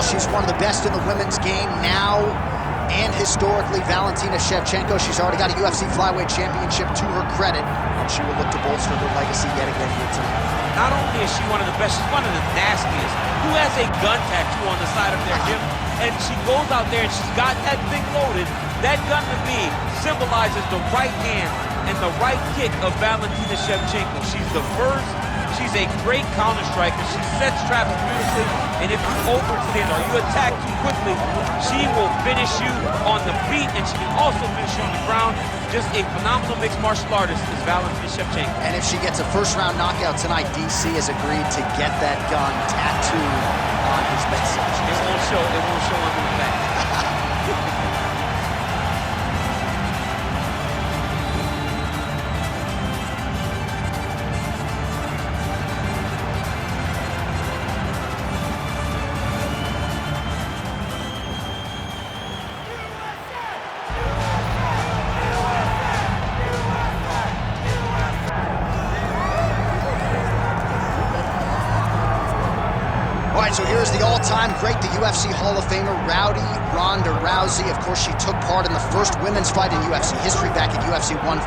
she's one of the best in the women's game now and historically. Valentina Shevchenko, she's already got a UFC flyweight championship to her credit, and she will look to bolster her legacy yet again here tonight. Not only is she one of the best, she's one of the nastiest. Who has a gun tattoo on the side of their hip? And she goes out there and she's got that thing loaded. That gun to me symbolizes the right hand and the right kick of Valentina Shevchenko. She's the first. She's a great counter striker. She sets traps beautifully, and if you overextend or you attack too quickly, she will finish you on the feet, and she can also finish you on the ground. Just a phenomenal mixed martial artist is Valentina Shevchenko. And if she gets a first-round knockout tonight, DC has agreed to get that gun tattooed on his midsection. It won't show under the back. All right, so here's the all-time great, the UFC Hall of Famer, Ronda Rousey. Of course, she took part in the first women's fight in UFC history back at UFC 157,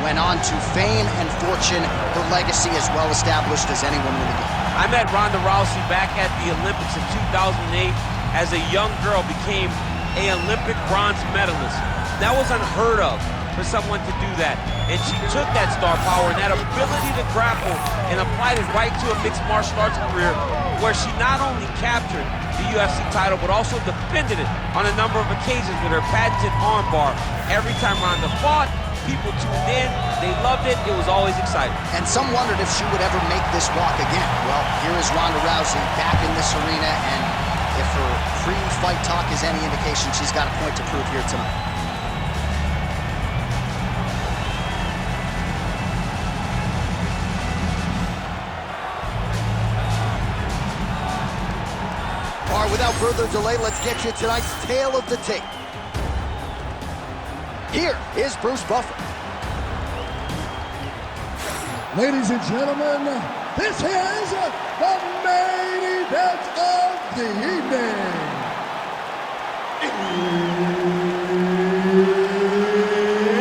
went on to fame and fortune, her legacy as well established as anyone in the game. I met Ronda Rousey back at the Olympics in 2008. As a young girl, became an Olympic bronze medalist. That was unheard of for someone to do that. And she took that star power and that ability to grapple and applied it right to a mixed martial arts career, where she not only captured the UFC title, but also defended it on a number of occasions with her patented armbar. Every time Ronda fought, people tuned in, they loved it, it was always exciting. And some wondered if she would ever make this walk again. Well, here is Ronda Rousey back in this arena, and if her pre-fight talk is any indication, she's got a point to prove here tonight. All right, without further delay, let's get you tonight's tale of the tape. Here is Bruce Buffer. Ladies and gentlemen, this is the main event of the evening.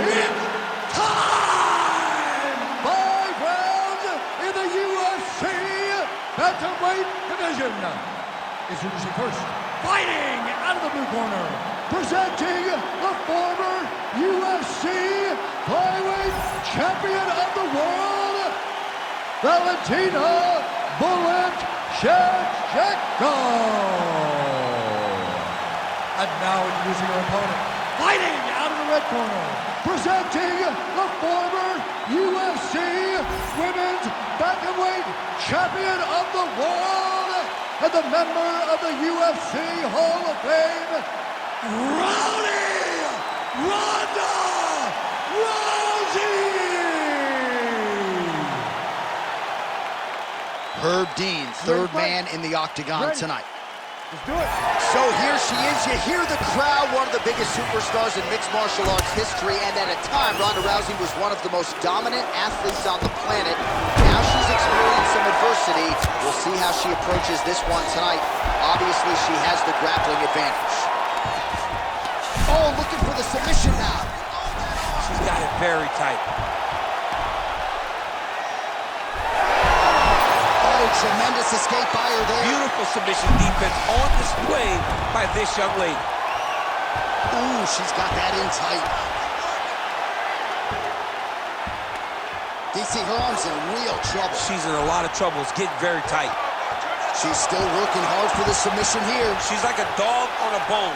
It's time! 5 rounds in the UFC bantamweight division. Introducing first, fighting out of the blue corner, presenting the former UFC flyweight champion of the world, Valentina Shevchenko. And now introducing her opponent, fighting out of the red corner, presenting the former UFC women's bantamweight champion of the world, and the member of the UFC Hall of Fame, Ronda Rousey! Herb Dean, third man in the octagon tonight. Let's do it. So here she is. You hear the crowd, one of the biggest superstars in mixed martial arts history, and at a time, Ronda Rousey was one of the most dominant athletes on the planet. Now she's experienced some adversity. We'll see how she approaches this one tonight. Obviously, she has the grappling advantage. Oh, looking for the submission now. She's got it very tight. Tremendous escape by her there. Beautiful submission defense on display by this young lady. Ooh, she's got that in tight. DC, her arm's in real trouble. She's in a lot of trouble. It's getting very tight. She's still working hard for the submission here. She's like a dog on a bone.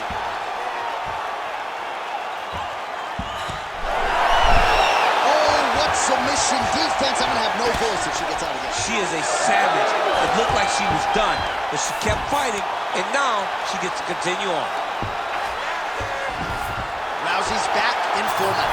Submission defense. I'm gonna have no voice if she gets out again. She is a savage. It looked like she was done, but she kept fighting, and now she gets to continue on. Rousey's back in full mount.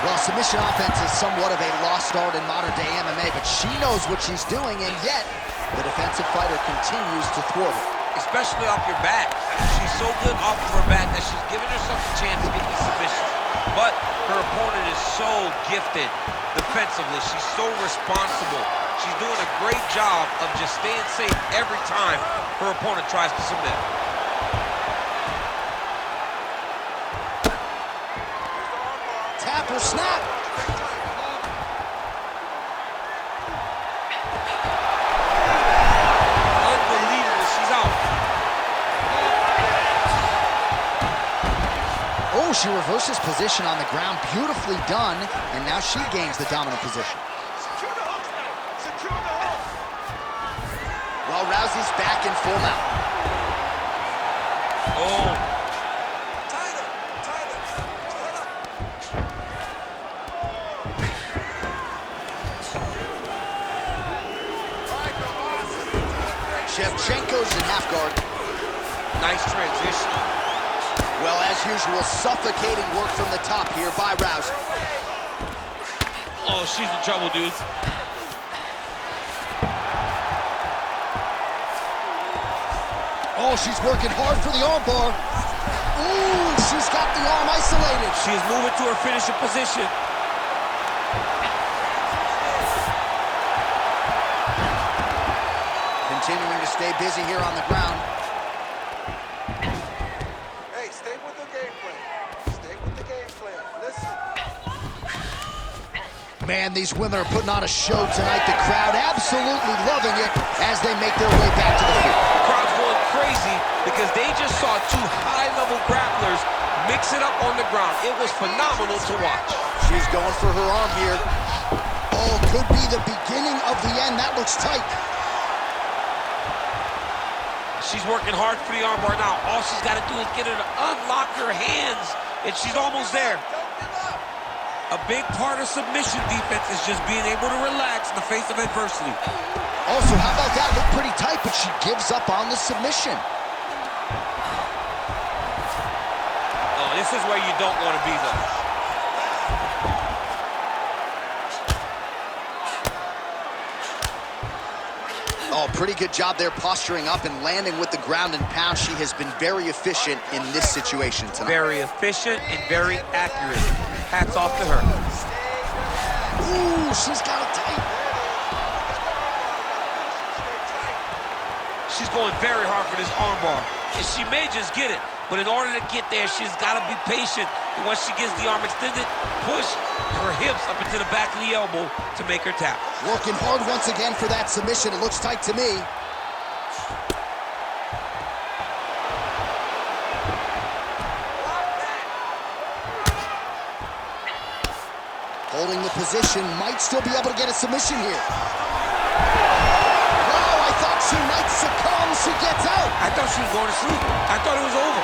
Well, submission offense is somewhat of a lost art in modern-day MMA, but she knows what she's doing, and yet the defensive fighter continues to thwart her. Especially off your back. She's so good off of her back that she's giving herself a chance to get the submission. But her opponent is so gifted defensively. She's so responsible She's doing a great job of just staying safe every time her opponent tries to submit. Tap or snap. Unbelievable, she's out. Oh, she reverses position on the ground. Beautifully done. And now she gains the dominant position. Well, Rousey's back in full mount. Oh. Shevchenko's in half guard. Nice transition. Well, as usual, suffocating work from the top here by Rousey. Oh, she's in trouble, dude. Oh, she's working hard for the armbar. Ooh, she's got the arm isolated. She is moving to her finishing position. Continuing to stay busy here on the ground. Hey, stay with the game plan. Stay with the game plan. Listen. Man, these women are putting on a show tonight. The crowd absolutely loving it as they make their way back to the field. The crowd's going crazy because they just saw two high-level grapplers mix it up on the ground. It was phenomenal to watch. She's going for her arm here. Oh, could be the beginning of the end. That looks tight. She's working hard for the armbar now. All she's got to do is get her to unlock her hands, and she's almost there. A big part of submission defense is just being able to relax in the face of adversity. Also, how about that? Looked pretty tight, but she gives up on the submission. Oh, this is where you don't want to be, though. Oh, pretty good job there posturing up and landing with the ground and pound. She has been very efficient in this situation tonight. Very efficient and very accurate. Hats off to her. Ooh, she's got it tight. She's going very hard for this armbar. And she may just get it, but in order to get there, she's got to be patient. And once she gets the arm extended, push her hips up into the back of the elbow to make her tap. Working hard once again for that submission. It looks tight to me. Holding the position, might still be able to get a submission here. Wow, I thought she might succumb. She gets out. I thought she was going to sleep. I thought it was over.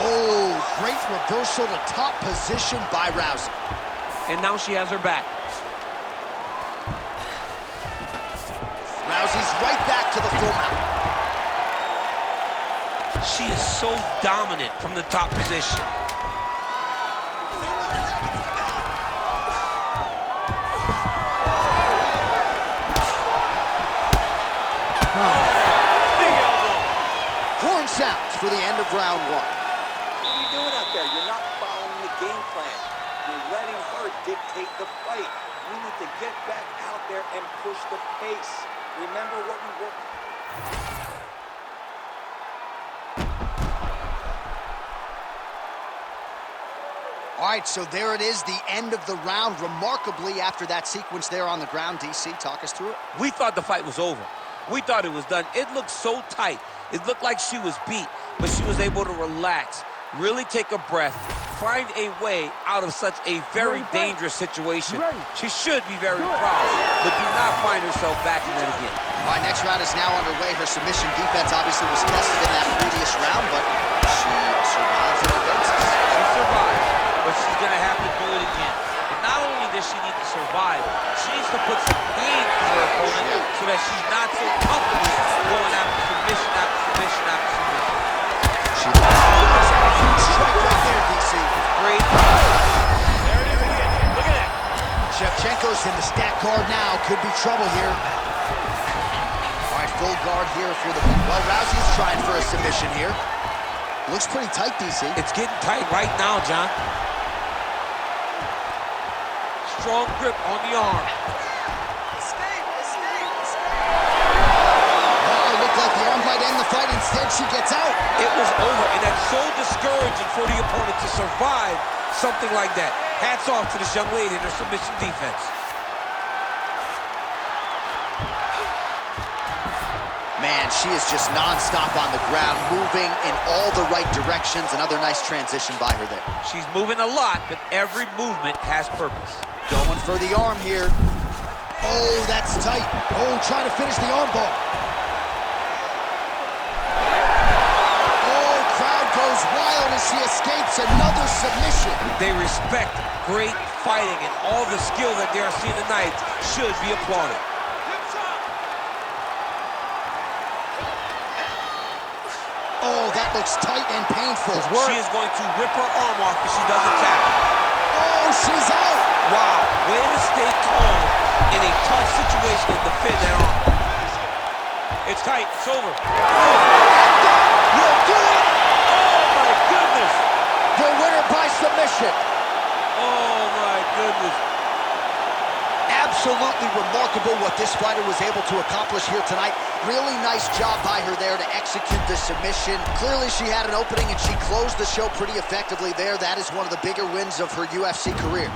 Oh, great reversal to top position by Rousey. And now she has her back. Rousey's right back to the full mount. She is so dominant from the top position. Horn sounds for the end of round one. What are you doing out there? You're not following the game plan. You're letting her dictate the fight. You need to get back out there and push the pace. Remember what we worked. All right, so there it is, the end of the round. Remarkably, after that sequence there on the ground, DC, talk us through it. We thought the fight was over. We thought it was done. It looked so tight. It looked like she was beat, but she was able to relax, really take a breath, find a way out of such a very dangerous situation. She should be very proud, but do not find herself back in it again. All right, next round is now underway. Her submission defense obviously was tested in that previous round, but she survives and advances. She survived, but she's going to have to do it again. And not only does she need to survive, she needs to put some pain in her opponent so that she's not so comfortable going after submission after submission after submission. She that's a huge strike right there, DC. Great. There it is again. Look at that. Shevchenko's in the stack guard now. Could be trouble here. All right, full guard here for the... Well, Rousey's trying for a submission here. Looks pretty tight, DC. It's getting tight right now, John. Strong grip on the arm. Oh, it looked like the arm might end the fight. Instead, she gets out. It was over, and that's so discouraging for the opponent to survive something like that. Hats off to this young lady and her submission defense. Man, she is just non-stop on the ground, moving in all the right directions. Another nice transition by her there. She's moving a lot, but every movement has purpose. Going for the arm here. Oh, that's tight. Oh, trying to finish the arm bar. Oh, crowd goes wild as she escapes another submission. They respect great fighting, and all the skill that they are seeing tonight should be applauded. Oh, that looks tight and painful. She is going to rip her arm off if she doesn't tap. Oh, she's out. Wow, way to stay calm in a tough situation and defend that arm. It's tight, it's over. You'll do it. Oh my goodness. The winner by submission. Oh my goodness. Absolutely remarkable what this fighter was able to accomplish here tonight. Really nice job by her there to execute the submission. Clearly she had an opening and she closed the show pretty effectively there. That is one of the bigger wins of her UFC career.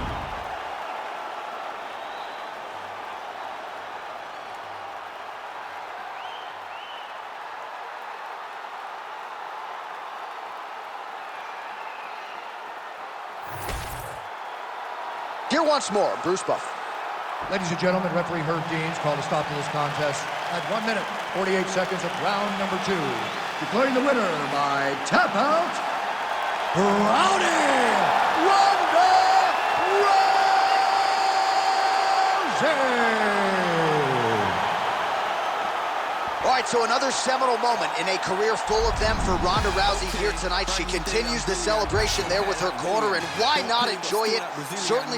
Here once more, Bruce Buffer. Ladies and gentlemen, referee Herb Deans called a stop to this contest at 1 minute, 48 seconds of round number 2. Declaring the winner by tap out, Ronda Rousey! All right, so another seminal moment in a career full of them for Ronda Rousey here tonight. She continues the celebration there with her corner, and why not enjoy it? Certainly